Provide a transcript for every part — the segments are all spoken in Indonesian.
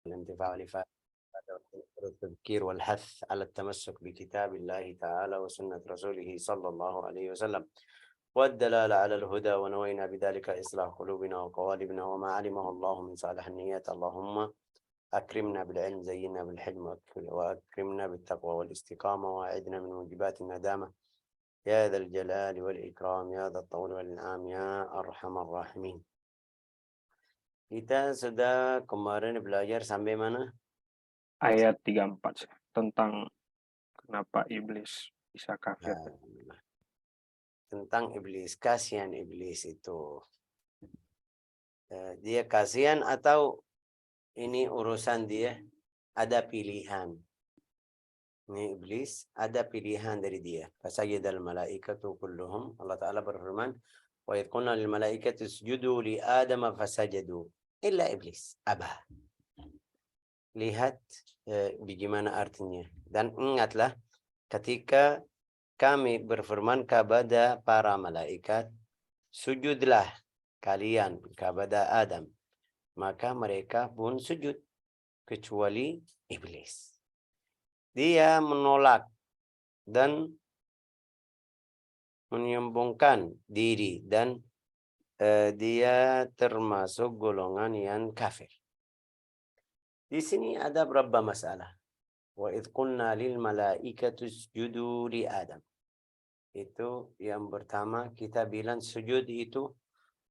الانتفاع والإفادة والتذكير والحث على التمسك بكتاب الله تعالى وسنة رسوله صلى الله عليه وسلم والدلالة على الهدى، ونوينا بذلك إصلاح قلوبنا وقوالبنا وما علمه الله من صالح النيات. اللهم أكرمنا بالعلم، زينا بالحلم، وأكرمنا بالتقوى والاستقامة، وأعدنا من موجبات الندامة يا ذا الجلال والإكرام يا ذا الطول والإنعام يا أرحم الراحمين. Kita sudah kemarin belajar sampai mana? Ayat 34 tentang kenapa iblis bisa kafir. Tentang iblis, kasihan iblis itu. Dia kasihan atau ini urusan dia? Ada pilihan. Ini iblis ada pilihan dari dia. Fasajadal malaikatu kulluhum. Allah Ta'ala berfirman, wa idh qulna lil malaikati isjudu li Adam fasajadu illa iblis abah. Lihat bagaimana artinya. Dan ingatlah ketika kami berfirman kepada para malaikat, sujudlah kalian kepada Adam. Maka mereka pun sujud kecuali iblis. Dia menolak dan menyombongkan diri dan dia termasuk golongan yang kafir. Di sini ada beberapa masalah. Wa idh qulna lil malaikati isjudu li Adam. Itu yang pertama, kita bilang sujud itu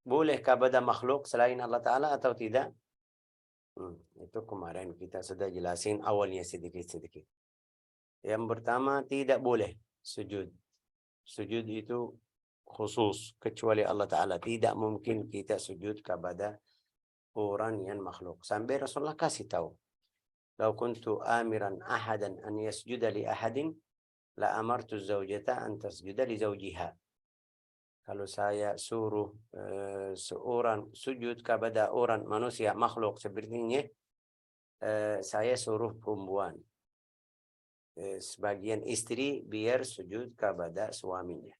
boleh kepada makhluk selain Allah Ta'ala atau tidak? Itu kemarin kita sudah jelasin awalnya sedikit-sedikit. Yang pertama, tidak boleh sujud. Sujud itu khusus kecuali Allah Ta'ala. Tidak mungkin kita sujud kepada orang yang makhluk. Sampai Rasulullah kasih tahu. Lau kuntu amiran ahadan an yasjuda li ahadin la amartu zawjata an tasjuda li zawjiha. Kalau saya suruh seorang sujud kepada orang manusia makhluk sepertinya, saya suruh perempuan sebagian istri biar sujud kepada suaminya.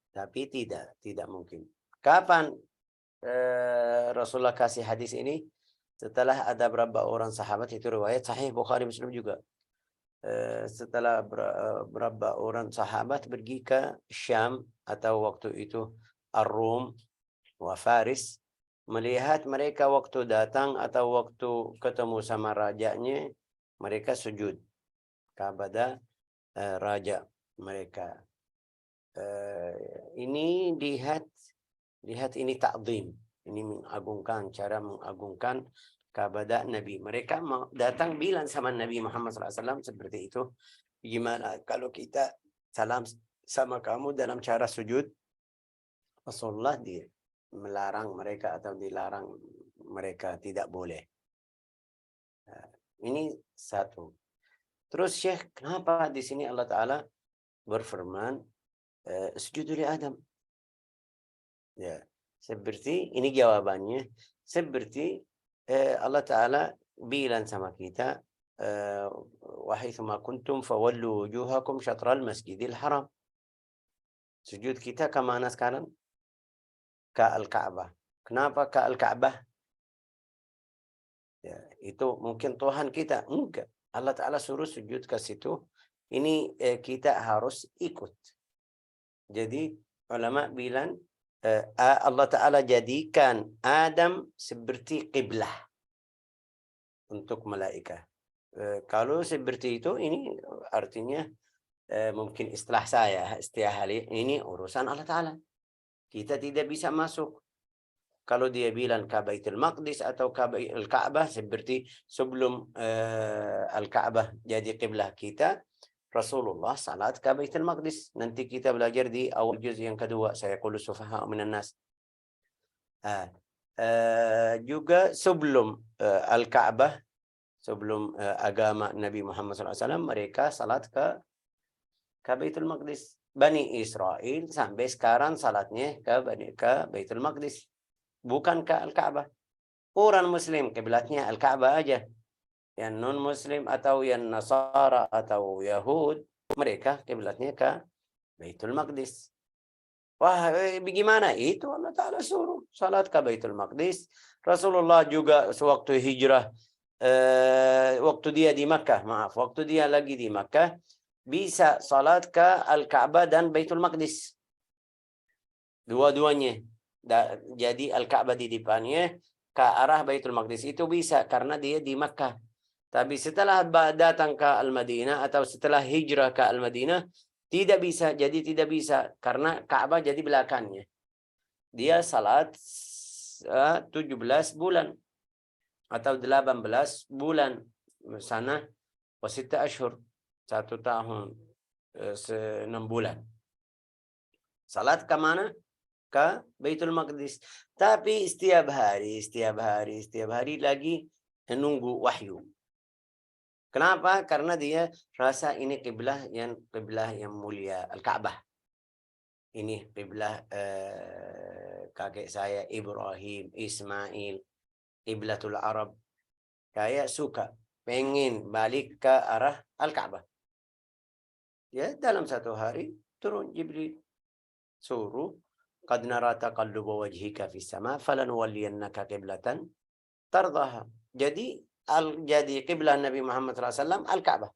Tapi tidak mungkin. Kapan Rasulullah kasih hadis ini? Setelah ada berapa orang sahabat, itu riwayat sahih Bukhari Muslim juga. Setelah berapa orang sahabat pergi ke Syam atau waktu itu Ar-Rum wa Faris, melihat mereka waktu datang atau waktu ketemu sama rajanya, mereka sujud kepada raja mereka. Ini lihat ini ta'zim, ini mengagungkan, cara mengagungkan kepada Nabi. Mereka datang bilang sama Nabi Muhammad SAW seperti itu. Gimana kalau kita salam sama kamu dalam cara sujud? Rasulullah dia melarang mereka atau dilarang mereka, tidak boleh. Ini satu. Terus Syekh, kenapa di sini Allah Ta'ala berfirman sujudu li Adam? Ya, seperti ini jawabannya. Seperti Allah Ta'ala bilang sama kita, wa haitsuma kuntum fawallu wujuhakum syatral masjidil haram. Sujud kita ke mana sekarang? Ke Al-Ka'bah. Kenapa ke Al-Ka'bah? Ya, itu mungkin Tuhan kita? Enggak. Allah Ta'ala suruh sujud ke situ. Ini kita harus ikut. Jadi ulama bilang Allah Ta'ala jadikan Adam seperti qiblah untuk malaikat. Kalau seperti itu, ini artinya mungkin istilah ini urusan Allah Ta'ala. Kita tidak bisa masuk. Kalau dia bilang ke Baitul Maqdis atau ke Al-Ka'bah, seperti sebelum Al-Ka'bah jadi qiblah kita, Rasulullah salat ke Baitul Maqdis. Nanti kita belajar di awal juz yang kedua, sayaqulu sufaha minan nas. Juga sebelum Al-Ka'bah, sebelum agama Nabi Muhammad SAW, mereka salat ke Baitul Maqdis. Bani Israel sampai sekarang salatnya ke Baitul Maqdis, bukan ke Al-Ka'bah. Orang Muslim kiblatnya Al-Ka'bah aja. Yang non-Muslim atau yang Nasara atau Yahud, mereka kiblatnya ke Baitul Maqdis. Wah, bagaimana? Itu Allah Ta'ala suruh. Salat ke Baitul Maqdis. Rasulullah juga sewaktu hijrah, waktu dia di Makkah, waktu dia lagi di Makkah, bisa salat ke Al-Ka'bah dan Baitul Maqdis. Dua-duanya. Jadi Al-Ka'bah di depannya, ke arah Baitul Maqdis. Itu bisa karena dia di Makkah. Tapi setelah datang ke Al-Madinah atau setelah hijrah ke Al-Madinah, tidak bisa. Jadi tidak bisa. Karena Ka'bah jadi belakangnya. Dia salat 17 bulan. Atau 18 bulan. Sana, wasita ashur. 1 tahun, 6 bulan. Salat ke mana? Ke Baitul Maqdis. Tapi setiap hari lagi menunggu wahyu. Kenapa? Karena dia rasa ini kiblah yang mulia, Al-Ka'bah. Ini kiblah kakek saya Ibrahim, Ismail, kiblatul Arab. Kayak suka, pengen balik ke arah Al-Ka'bah. Ya, dalam 1 hari turun Jibril suruh, qad nara taqalluba wajhika fis sama falanuwalliyannaka qiblatan tardaha. Jadi kiblah Nabi Muhammad SAW Al-Ka'bah.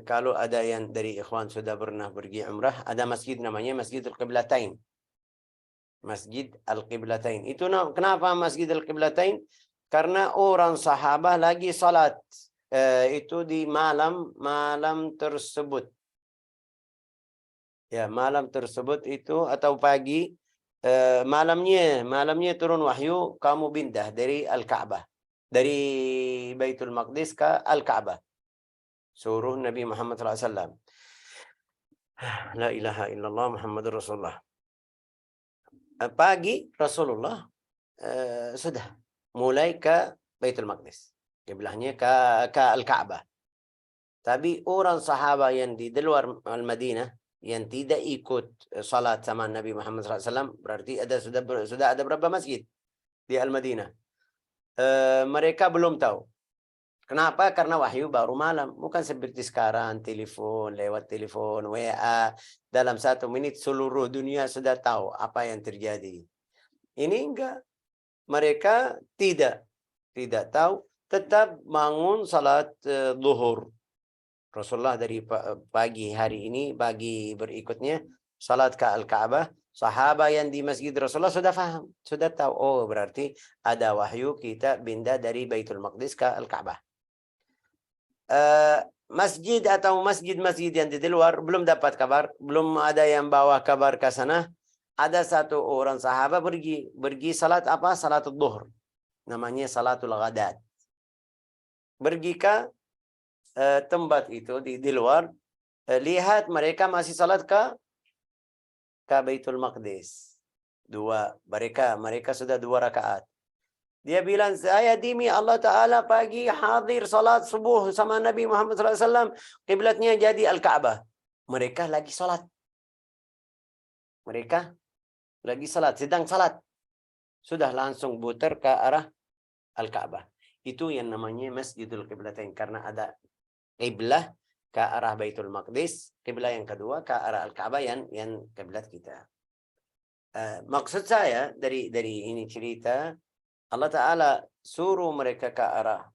Kalau ada yang dari ikhwan sudah pernah pergi umrah, ada masjid namanya Masjid Al-Qiblatain. Masjid Al-Qiblatain. Itu kenapa Masjid Al-Qiblatain? Karena orang sahabat lagi salat. Itu di malam tersebut. Ya, malam tersebut itu atau pagi, malamnya turun wahyu, kamu pindah dari Al-Ka'bah. Dari Baitul Maqdis ke Al-Ka'bah. Suruh Nabi Muhammad SAW. La ilaha illallah Muhammadur Rasulullah. Pagi Rasulullah sudah mulai ke Baitul Maqdis. Kiblahnya ke Al-Ka'bah. Tapi orang sahabat yang di luar Al-Madinah yang tidak ikut salat sama Nabi Muhammad SAW, berarti sudah ada berapa masjid di Al-Madinah. Mereka belum tahu. Kenapa? Karena wahyu baru malam. Bukan seperti sekarang, lewat telepon, WA. Dalam 1 menit seluruh dunia sudah tahu apa yang terjadi. Ini enggak. Mereka tidak tahu. Tetap bangun salat zuhur. Rasulullah dari pagi hari ini, pagi berikutnya, salat ke Al-Ka'bah. Sahabat yang di masjid Rasulullah sudah faham. Sudah tahu. Oh, berarti ada wahyu kita pindah dari Baitul Maqdis ke Al-Ka'bah. Masjid atau masjid-masjid yang di luar belum dapat kabar, belum ada yang bawa kabar ke sana. Ada 1 orang sahabat pergi salat apa? Salatul Zuhur. Namanya Salatul Ghadat. Pergi ke tempat itu di luar, lihat mereka masih salat ke Baitul Maqdis. Mereka sudah 2 rakaat. Dia bilang, saya demi Allah Ta'ala pagi hadir salat subuh sama Nabi Muhammad SAW. Kiblatnya jadi Al-Ka'bah. Mereka lagi salat. Sedang salat. Sudah langsung putar ke arah Al-Ka'bah. Itu yang namanya Masjidul Qiblatain. Karena ada kiblah ke arah Baitul Maqdis. Kiblah yang kedua ke arah Al-Ka'bah yang kiblat kita. Maksud saya dari ini cerita, Allah Ta'ala suruh mereka ke arah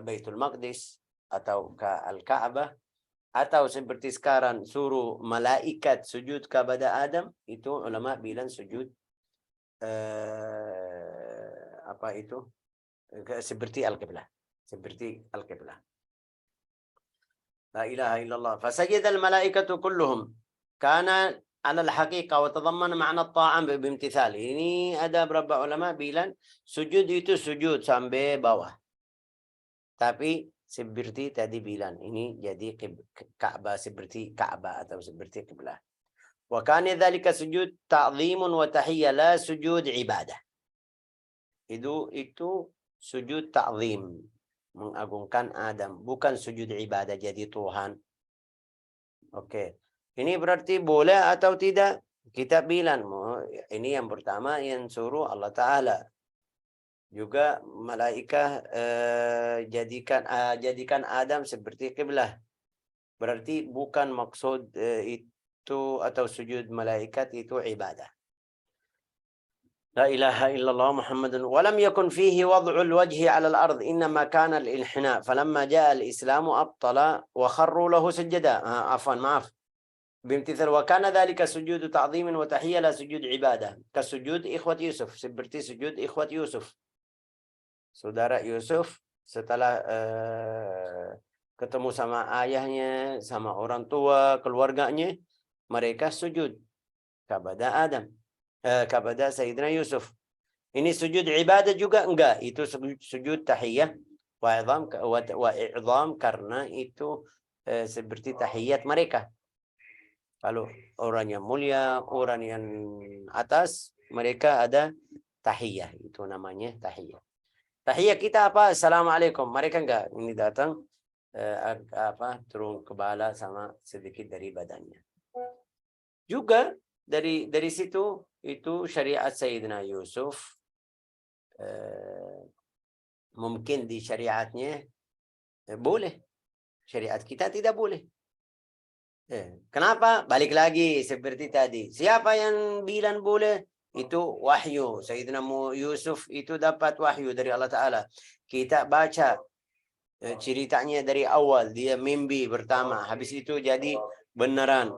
Baitul Maqdis atau ke Al-Ka'bah, atau seperti sekarang suruh malaikat sujud kepada Adam. Itu ulama bilang sujud seperti Al-Qiblah. La ilaha illallah. Fasajada al-malaikatu kulluhum kana على الحقيقة وتضمن معنى الطاعة بامتثال. Ini ada beberapa ulama bilang sujud itu sujud sampai bawah. Tapi seperti tadi bilang ini jadi Ka'bah, seperti Ka'bah atau seperti kiblah. Wa kana dzalika sujud ta'dhim wa tahiyya, la sujud ibadah. Itu sujud ta'zim, mengagungkan Adam, bukan sujud ibadah jadi Tuhan. Oke. Ini berarti boleh atau tidak? Kita bilang, ini yang pertama yang suruh Allah Ta'ala. Juga malaikat jadikan Adam seperti kiblah. Berarti bukan maksud itu itu atau sujud malaikat itu ibadah. لا إله إلا الله محمد ولم يكن فيه وضع الوجه على الأرض إنما كان الانحناء فلما جاء الإسلام أبطل وخروا له سجدا عفوا معاف بامتثال وكان ذلك سجود تعظيم وتحية لا سجود عبادة كسجود إخوة يوسف seperti sujud إخوة يوسف saudara Yusuf setelah ketemu sama ayahnya sama orang tua keluarganya mereka sujud kepada Adam kepada Sayyidina Yusuf. Ini sujud ibadah juga enggak, itu sujud tahiyah wa i'zam karena itu seperti tahiyat mereka. Kalau orang yang mulia, orang yang atas, mereka ada tahiyah, itu namanya tahiyah. Tahiyah kita apa? Assalamualaikum. Mereka enggak, ini datang turun kepala sama sedikit dari badannya. Juga dari situ itu syariat Sayyidina Yusuf mungkin di syariatnya boleh, syariat kita tidak boleh. Kenapa? Balik lagi seperti tadi. Siapa yang bilang boleh? Itu wahyu. Sayyidina Yusuf itu dapat wahyu dari Allah Ta'ala. Kita baca ceritanya dari awal. Dia mimpi pertama. Habis itu jadi beneran.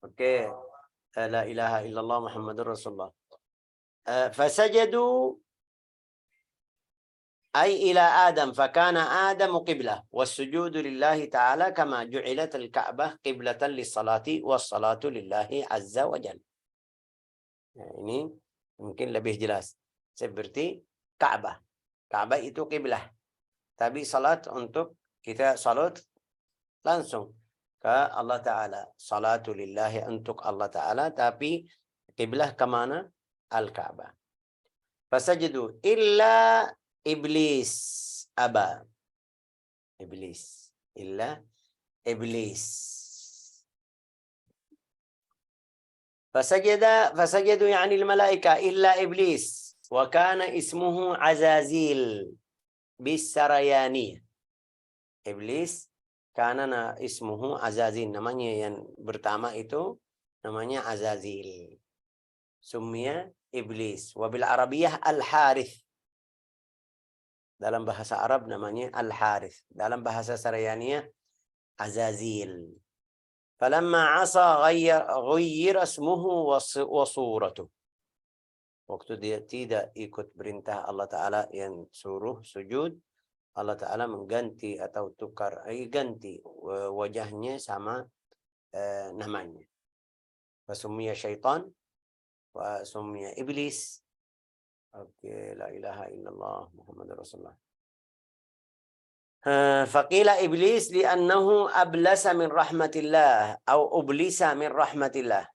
Oke. La ilaha illallah Muhammadur Rasulullah. فسجدوا أي إلى آدم فكان آدم قبلة والسجود لله تعالى كما جعلت الكعبة قبلة للصلاة والصلاة لله عز وجل. Ini mungkin lebih jelas. Seperti Ka'bah. Ka'bah itu qiblah. Tapi salat untuk kita salat langsung ke Allah Ta'ala. Salatu lillahi untuk Allah Ta'ala. Tapi qiblah kemana? Al-Ka'bah. Fasajadu illa iblis aba. Iblis. Illa iblis. Fasajadu yani al-malaika illa iblis. Wa kana ismuhu Azazil. Bisarayani. Iblis karena ismuhu Azazil. Namanya yang pertama itu namanya Azazil. Summiya iblis. Wabil Arabiyah al-Harith. Dalam bahasa Arab namanya al-Harith. Dalam bahasa Sarayaniyah Azazil. Falamma asa ghayyir ismuhu wa suratuh. Waktu dia tidak ikut perintah Allah Ta'ala yang suruh sujud, Allah Ta'ala mengganti atau ganti wajahnya sama namanya. Wasummiya syaitan وسمي إبليس. أوكي لا إله إلا الله محمد رسول الله. فقيل إبليس لأنه أبلس من رحمة الله أو أبلس من رحمة الله.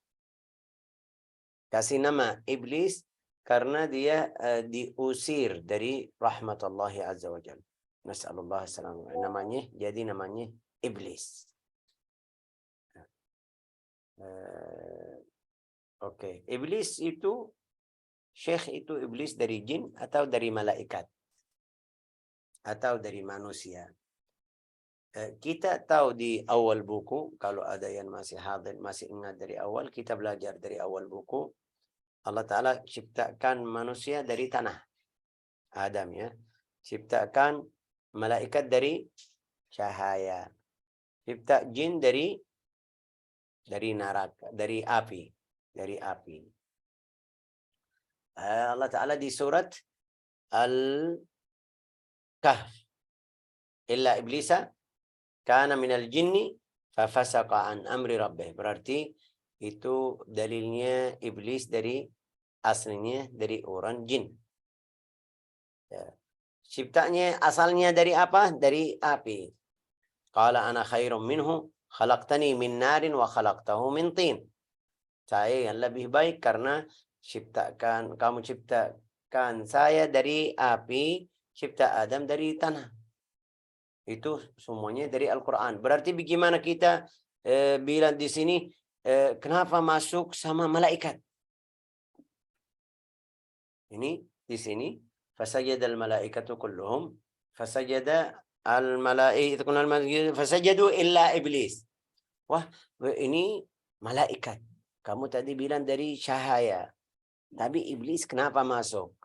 Kasih nama Iblis karena dia diusir dari rahmat Allah Azza wa Jalla. Nas'alullah salam. Namanya Iblis. Oke, iblis itu, syekh itu iblis dari jin atau dari malaikat atau dari manusia. Kita tahu di awal buku, kalau ada yang masih hadir, masih ingat dari awal, kita belajar dari awal buku, Allah Ta'ala ciptakan manusia dari tanah, Adam ya, ciptakan malaikat dari cahaya, cipta jin dari neraka, dari api. Allah Ta'ala di surat Al-Kahf, illa iblisa kana minal jinni fafasaqa an amri rabbih. Berarti itu dalilnya iblis aslinya dari orang jin. Ya. Ciptanya asalnya dari apa? Dari api. Qala ana khairum minhu khalaqtani min narin wa khalaqtahu min tin. Saya yang lebih baik karena kamu ciptakan saya dari api, cipta Adam dari tanah. Itu semuanya dari Al-Quran. Berarti bagaimana kita bilang di sini, kenapa masuk sama malaikat? Ini di sini, fasajada al-malaikatu kulluhum, fasajada al-malaikatu fasajadu illa iblis. Wah, ini malaikat. Kamu tadi bilang dari cahaya. Tapi iblis kenapa masuk?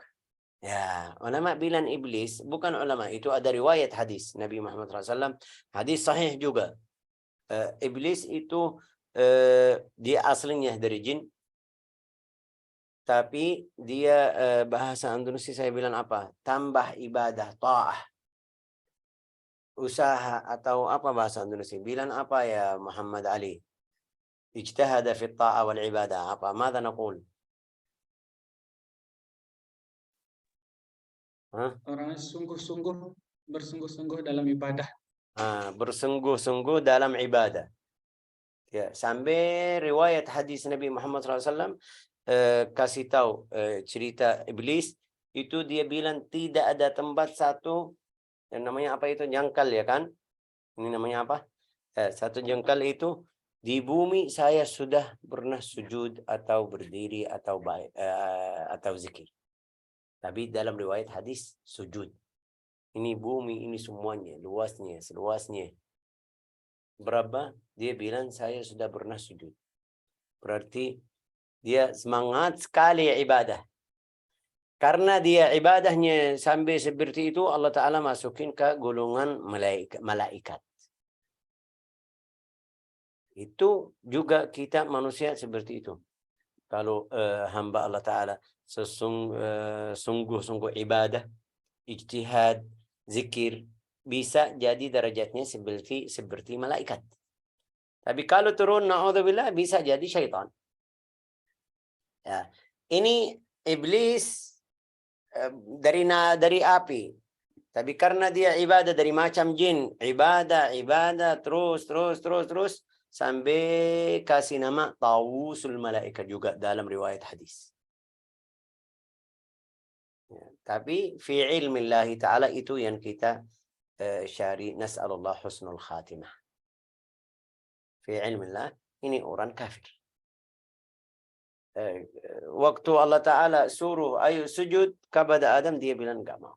Ya, ulama bilang iblis, bukan ulama, itu ada riwayat hadis Nabi Muhammad SAW, hadis sahih juga. Iblis itu dia aslinya dari jin, tapi dia bahasa Indonesia saya bilang apa? Tambah ibadah, ta'ah, usaha atau apa bahasa Indonesia? Bilang apa ya Muhammad Ali? Ijtahada fi ta'ah wal ibadah. Apa? Mada naqul? Orangnya bersungguh-sungguh dalam ibadah. Bersungguh-sungguh dalam ibadah. Ya, sampai riwayat hadis Nabi Muhammad SAW kasih tahu cerita iblis itu, dia bilang tidak ada tempat satu yang namanya apa itu jangkal, ya kan? Ini namanya apa? Satu jangkal itu di bumi saya sudah pernah sujud atau berdiri atau atau zikir. Tapi dalam riwayat hadis sujud. Ini bumi ini semuanya luasnya seluasnya berapa? Dia bilang saya sudah pernah sujud. Berarti dia semangat sekali ibadah. Karena dia ibadahnya sampai seperti itu, Allah Ta'ala masukin ke golongan malaikat. Itu juga kita manusia seperti itu. Kalau hamba Allah Ta'ala sungguh-sungguh ibadah, ijtihad, zikir, bisa jadi derajatnya seperti malaikat. Tapi kalau turun, na'udzubillah, bisa jadi syaitan. Ya. Ini iblis dari api. Tapi karena dia ibadah dari macam jin, ibadah terus sampai kasih nama tawusul malaikat juga dalam riwayat hadis. Ya. Tapi fi ilmillah ta'ala itu yang kita syari, nas'alullah husnul khatimah. Fi ilmillah ini orang kafir. Waktu Allah Ta'ala suruh ayo sujud kepada Adam, dia bilang enggak mau.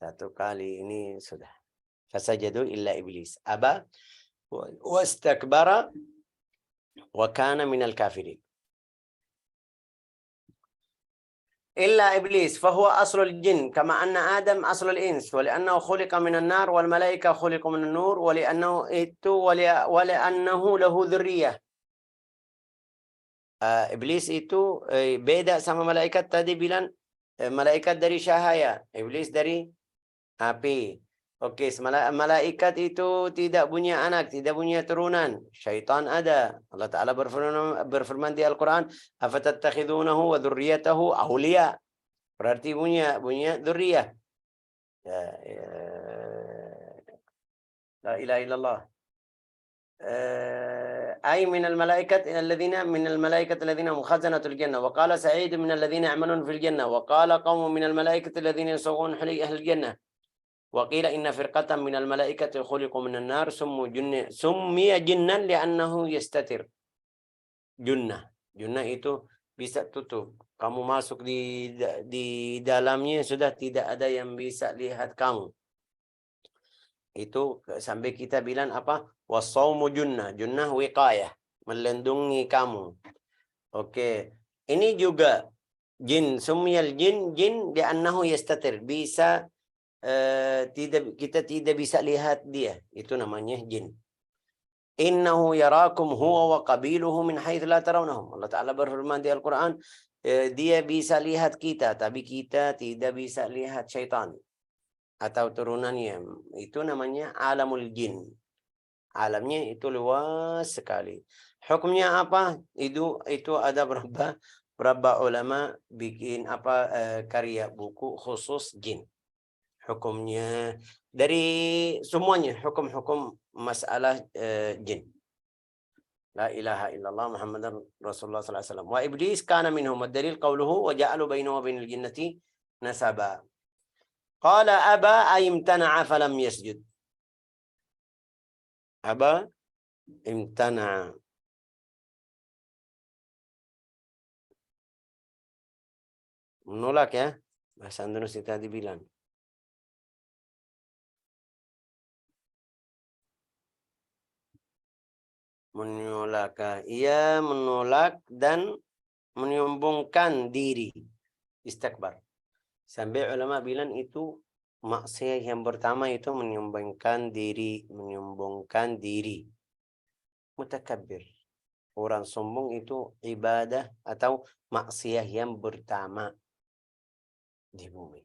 Satu kali ini sudah. Fasajadu illa iblis aba wastakbara wa kana minal kafirin. إلا إبليس فهو أصل الجن كما أن آدم أصل الإنس ولأنه خلق من النار والملائكة خلقوا من النور ولأنه له ذرية. Iblis itu beda sama malaikat. Tadi bilang malaikat dari cahaya, iblis dari api. Oke, malaikat itu tidak punya anak, tidak punya turunan. Syaitan ada. Allah Ta'ala berfirman di Al-Quran, afatattakhidunahu wa dhurriyatahu awliya. Berarti punya dhurriyah. La ilaha illallah. أي من الملائكة الذين هم خزنة الجنة. وقال سعيد من الذين يعملون في الجنة. وقال قوم من الملائكة الذين يسوون حلي أهل الجنة. وقيل إن فرقة من الملائكة خلقوا من النار سمي جنا لأنه يستتر. Junnah itu bisa tutup. Kamu masuk di dalamnya sudah tidak ada yang bisa lihat kamu. Itu sampai kita bilang apa? Wasaumu junnah. Junnah wiqayah, melindungi kamu. Oke. Ini juga jin, sumiyal jin li'annahu yastatir. Bisa kita tidak bisa lihat dia. Itu namanya jin. Innahu yarakum huwa wa qabiluhu min haitsu la tarawnahum. Allah Ta'ala berfirman di Al-Quran, dia bisa lihat kita, tapi kita tidak bisa lihat syaitan atau turunannya. Itu namanya alamul jin. Alamnya itu luas sekali. Hukumnya apa? Itu ada berapa ulama bikin karya buku khusus jin. Hukumnya dari semuanya, hukum-hukum masalah jin. La ilaha illallah Muhammadan Rasulullah sallallahu alaihi wasallam. Wa iblis kana minhum. Ad-dalil qawluhu wa ja'alu bainahu wa bainal jinnati nasaba. Qala aba ay imtana'a falam yasjud. Aba imtana'a. Menolak ya. Bahasa Indonesia tadi bilang. Menolak. Ia menolak dan menyombongkan diri. Istakbar. Sampai ulama bilang itu maksiat yang pertama itu menyombongkan diri. Menyombongkan diri. Mutakabbir. Orang sombong itu ibadah atau maksiat yang pertama di bumi.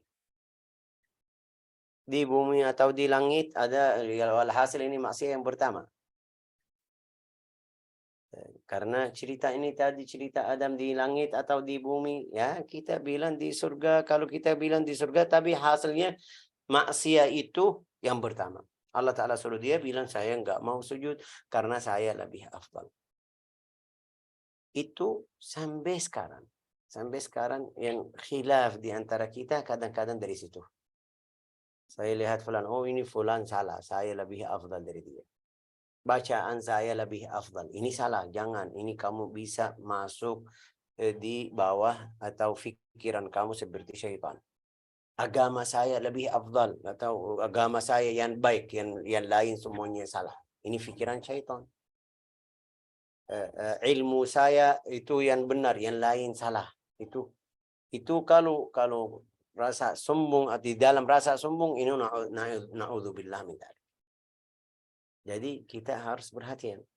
Di bumi atau di langit ada, alhasil ini maksiat yang pertama. Karena cerita ini tadi cerita Adam di langit atau di bumi, ya kita bilang di surga. Kalau kita bilang di surga, tapi hasilnya maksiat itu yang pertama. Allah Ta'ala suruh dia bilang, saya nggak mau sujud karena saya lebih afdal. Itu sampai sekarang. Sampai sekarang yang khilaf di antara kita kadang-kadang dari situ. Saya lihat fulan, oh ini fulan salah, saya lebih afdal dari dia. Bacaan saya lebih afdal. Ini salah, jangan. Ini kamu bisa masuk di bawah atau pikiran kamu seperti syaitan. Agama saya lebih afdal atau agama saya yang baik, yang lain semuanya salah. Ini pikiran syaitan. Ilmu saya itu yang benar, yang lain salah. Itu kalau rasa sombong, di dalam rasa sombong ini na'udzubillah min dzalik. Jadi kita harus berhati-hati.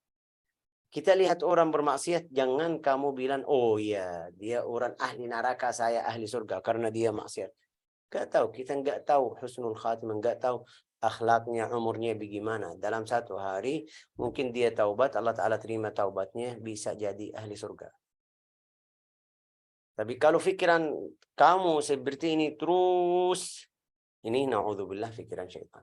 Kita lihat orang bermaksiat, jangan kamu bilang, oh ya, dia orang ahli neraka, saya ahli surga karena dia maksiat. Gak tahu, kita nggak tahu husnul khatimah, nggak tahu akhlaknya, umurnya bagaimana. Dalam satu hari mungkin dia taubat, Allah Ta'ala terima taubatnya, bisa jadi ahli surga. Tapi kalau pikiran kamu seperti ini terus, ini na'udzubillah pikiran syaitan.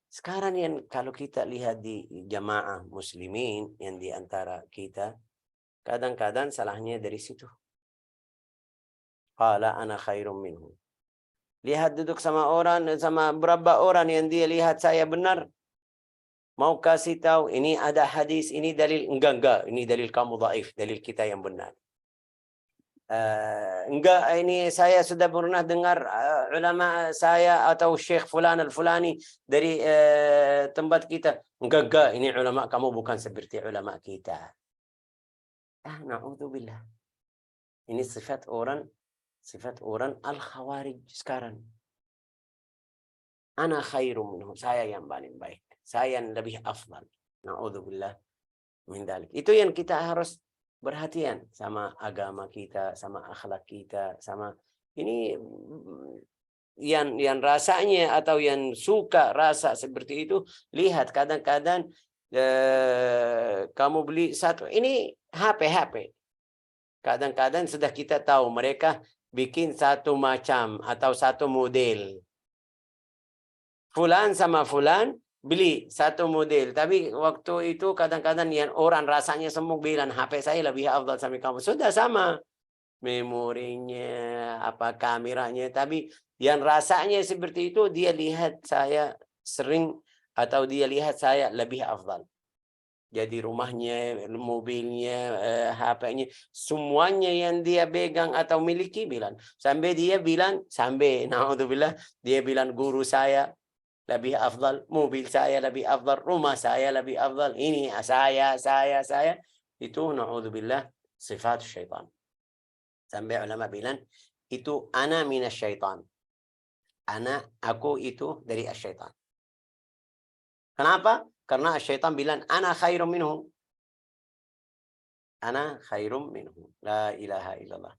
Sekarang yang kalau kita lihat di jamaah muslimin yang di antara kita, kadang-kadang salahnya dari situ. Qala ana khairum minhu. Lihat duduk sama orang, sama berapa orang yang dia lihat saya benar. Mau kasih tahu, ini ada hadis, ini dalil. Enggak. Ini dalil kamu dhaif, dalil kita yang benar. Enggak, ini saya sudah pernah dengar ulama saya atau syekh fulan al-fulani dari tempat kita. Enggak, ini ulama kamu bukan seperti ulama kita. Na'udzubillah. Ini sifat orang al-khawarij sekarang. Ana khairum minhum, saya yang paling baik. Saya yang lebih afdal. Na'udzubillah min dzalik. Itu yang kita harus perhatian sama agama kita, sama akhlak kita, sama ini yang rasanya atau yang suka rasa seperti itu. Lihat kadang-kadang kamu beli satu, ini HP. Kadang-kadang sudah kita tahu mereka bikin satu macam atau satu model. Fulan sama fulan beli satu model, tapi waktu itu kadang-kadang yang orang rasanya semua bilang HP saya lebih afdal sama kamu. Sudah sama memorinya, apa kameranya, tapi yang rasanya seperti itu dia lihat saya sering atau dia lihat saya lebih afdal. Jadi rumahnya, mobilnya, HP-nya, semuanya yang dia pegang atau miliki bilang. Sampai dia bilang, naudzubillah, dia bilang guru saya lebih afdal, mobil saya lebih afdal, rumah saya lebih afdal, ini saya. Itu na'udzubillah sifat syaitan. Sampai ulama bilang, itu ana minas syaitan. Aku itu dari syaitan. Kenapa? Karena syaitan bilang, ana khairum minhu. Ana khairum minhu. La ilaha illallah.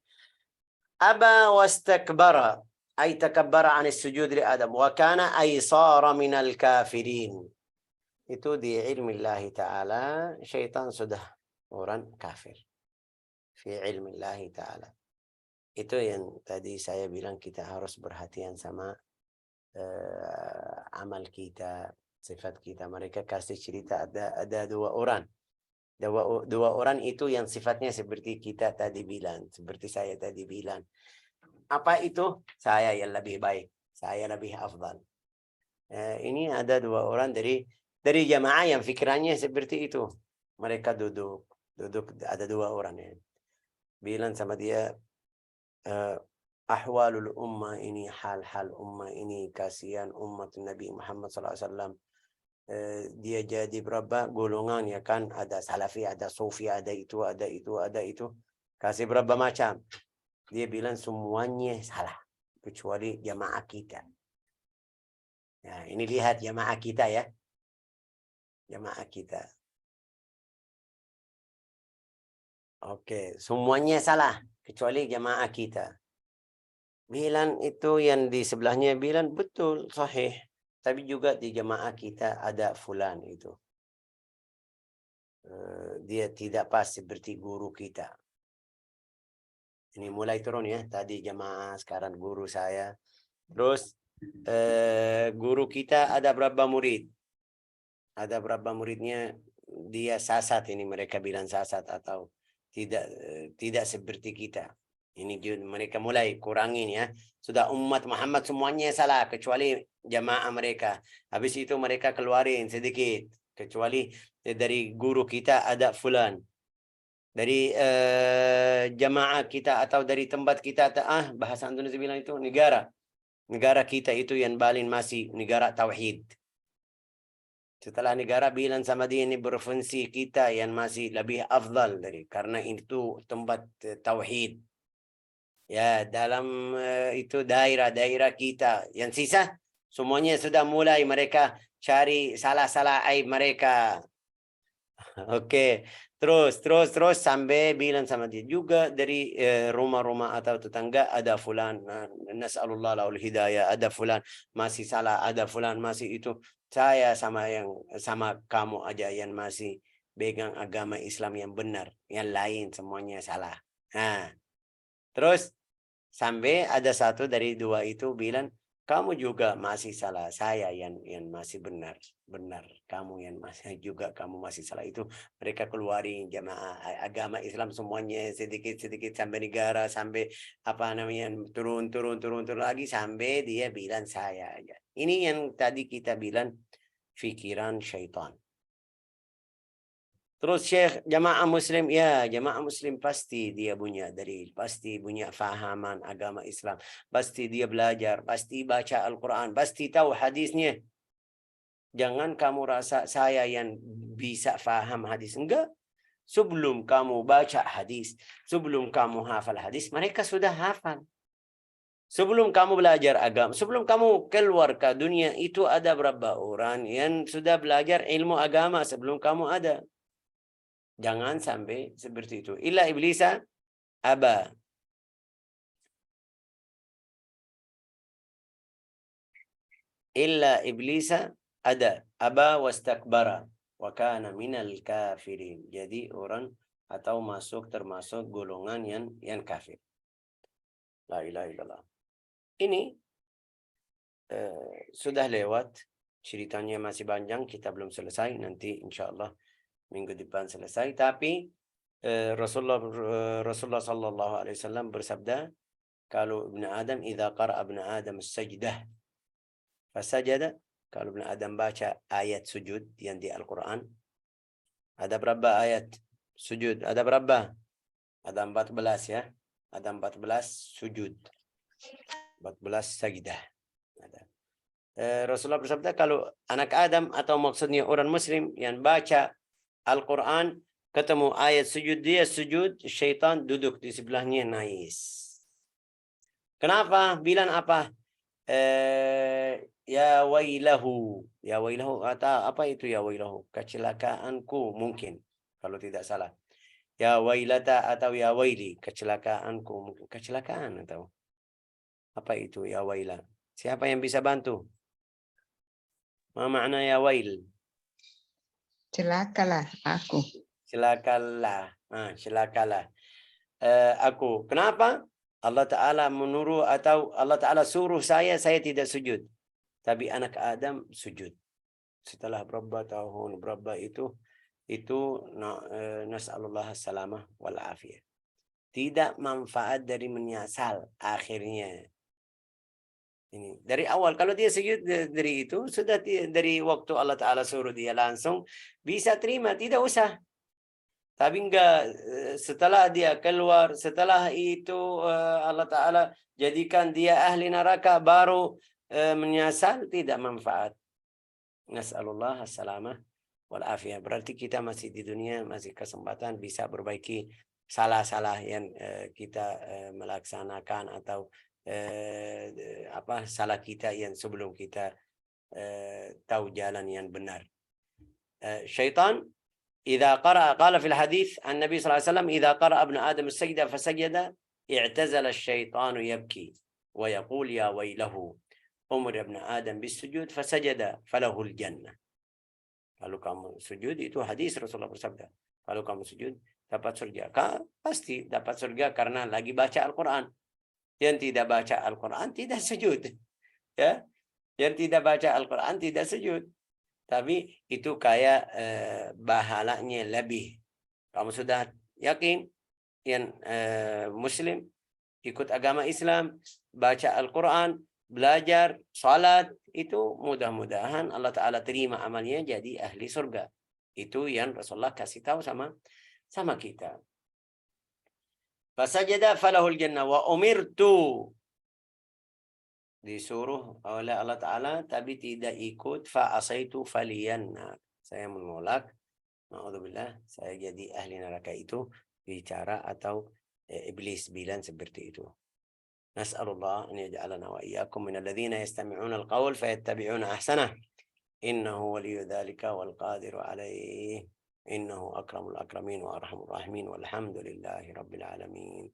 Aba wastakbara. أي تكبر عن السجود لآدم وكان أي صار من الكافرين. Itu di ilmillahi ta'ala syaitan sudah orang kafir fi ilmillahi ta'ala. Itu yang tadi saya bilang kita harus perhatian sama amal kita, sifat kita. Mereka kasih cerita ada dua orang. Dua orang itu yang sifatnya seperti kita tadi bilang, seperti saya tadi bilang. Apa itu? Saya yang lebih baik. Saya lebih afdal. Ini ada dua orang dari jamaah yang pikirannya seperti itu. Mereka duduk ada dua orang ya. Bilang sama dia, ahwalul ummah ini, hal-hal ummah ini, kasihan umat Nabi Muhammad SAW. dia jadi berapa golongan ya kan, ada salafi, ada sufi, ada itu, ada itu, ada itu, kasih berapa macam, dia bilang semuanya salah kecuali jamaah kita. Nah, ini lihat jamaah kita ya, jamaah kita. Oke, semuanya salah kecuali jamaah kita. Bilang itu yang di sebelahnya bilang betul, sahih. Tapi juga di jamaah kita ada fulan itu. Dia tidak pas seperti guru kita. Ini mulai turun ya. Tadi jamaah, sekarang guru saya. Terus guru kita ada berapa murid? Ada berapa muridnya? Dia sasat, ini mereka bilang sasat atau tidak seperti kita. Ini mereka mulai kurangin ya. Sudah umat Muhammad semuanya salah kecuali jamaah mereka. Habis itu mereka keluarin sedikit. Kecuali dari guru kita ada fulan. Dari jamaah kita atau dari tempat kita, bahasa Indonesia bilang itu negara. Negara kita itu yang paling masih negara tauhid. Setelah negara bilang sama dia ini provinsi kita yang masih lebih afdal dari, karena itu tempat tauhid. Ya, dalam itu daerah-daerah kita. Yang sisa semuanya sudah mulai mereka cari salah-salah aib mereka. Oke. Terus sampai bilang sama dia juga dari rumah-rumah atau tetangga ada fulan, nas'alullah lahul hidayah, ada fulan masih salah, ada fulan masih itu. Saya sama kamu aja yang masih pegang agama Islam yang benar, yang lain semuanya salah. Nah, terus sampai ada satu dari dua itu bilang, kamu juga masih salah, saya yang masih benar. Kamu yang masih juga, kamu masih salah. Itu mereka keluarin jamaah agama Islam semuanya sedikit-sedikit sampai negara, sampai apa namanya turun lagi sampai dia bilang saya aja. Ini yang tadi kita bilang fikiran syaitan. Terus Syekh, jamaah muslim, ya jamaah muslim pasti dia punya dalil, pasti punya fahaman agama Islam, pasti dia belajar, pasti baca Al-Quran, pasti tahu hadisnya. Jangan kamu rasa saya yang bisa faham hadis. Enggak. Sebelum kamu baca hadis, sebelum kamu hafal hadis, mereka sudah hafal. Sebelum kamu belajar agama, sebelum kamu keluar ke dunia, itu ada berapa orang yang sudah belajar ilmu agama sebelum kamu ada. Jangan sampai seperti itu. Illa iblisa aba. Illa iblisa ada. Aba wastakbara. Wa kana minal kafirin. Jadi orang atau termasuk golongan yang kafir. La ilaha illallah. Ini sudah lewat. Ceritanya masih panjang. Kita belum selesai. Nanti insya Allah minggu depan selesai. Tapi Rasulullah sallallahu alaihi wasallam bersabda, kalau Ibn Adam idza qara'a Ibn Adam as-sajdah fasajada, kalau Ibn Adam baca ayat sujud yang di Al-Quran, ada berapa ayat sujud? Ada berapa? Ada 14 ya. Ada 14 sujud. 14 sajdah. Ada. Rasulullah bersabda, kalau anak Adam atau maksudnya orang muslim yang baca Al-Quran, ketemu ayat sujud, dia sujud, syaitan duduk di sebelahnya nangis. Kenapa? Bilang apa? Ya wailahu. Ya wailahu. Apa itu ya wailahu? Kecelakaanku mungkin. Kalau tidak salah. Ya wailata atau ya waili. Kecelakaanku. Kecelakaan atau apa itu ya waila? Siapa yang bisa bantu? Ma makna ya wail? Celakalah aku. Celakalah. Celakalah. Aku. Kenapa? Allah Ta'ala menuruh atau Allah Ta'ala suruh saya tidak sujud. Tapi anak Adam sujud. Setelah berapa tahun, berapa itu nas'alullah salamah wal afiyah. Tidak manfaat dari menyasal akhirnya. Ini dari awal, kalau dia sujud dari itu, sudah dari waktu Allah Ta'ala suruh dia langsung bisa terima, tidak usah. Tapi enggak, setelah dia keluar, setelah itu Allah Ta'ala jadikan dia ahli neraka, baru menyasal, tidak manfaat. Nas'alullah as-salamah wal afiyah. Berarti kita masih di dunia, masih kesempatan bisa perbaiki salah-salah yang kita melaksanakan atau salah kita yang sebelum kita tahu jalan yang benar. Syaitan إذا قرأ قال في الحديث عن النبي صلى الله عليه وسلم إذا قرأ ابن آدم السجدة فسجد اعتزل الشيطان يبكي ويقول يا ويله أمر ابن آدم بالسجود فسجد فله الجنة. Kalau kamu sujud, itu hadis Rasulullah bersabda, kalau kamu sujud dapat surga. Pasti dapat surga karena lagi baca Al-Quran. Yang tidak baca Al-Quran tidak sujud. Ya, yang tidak baca Al-Quran tidak sujud. Tapi itu kayak bahalanya lebih. Kamu sudah yakin yang Muslim, ikut agama Islam, baca Al-Quran, belajar, salat, itu mudah-mudahan Allah Ta'ala terima amalnya jadi ahli surga. Itu yang Rasulullah kasih tahu sama kita. Fasajada falahul jannah wa umirtu. Disuruh oleh Allah Ta'ala tapi tidak ikut, fa'asaitu faliyanna. Saya menolak, na'udzubillah, saya jadi ahli neraka. Itu bicara atau iblis bilang seperti itu. Nas'alullah an yaj'alana wa iyyakum min alladhina yastami'una al-qawl fayattabi'una ahsanah. Innahu waliyyu dzalika wal qadiru alayh. Innahu akramul akramin wa arhamur rahimin walhamdulillahi rabbil alamin.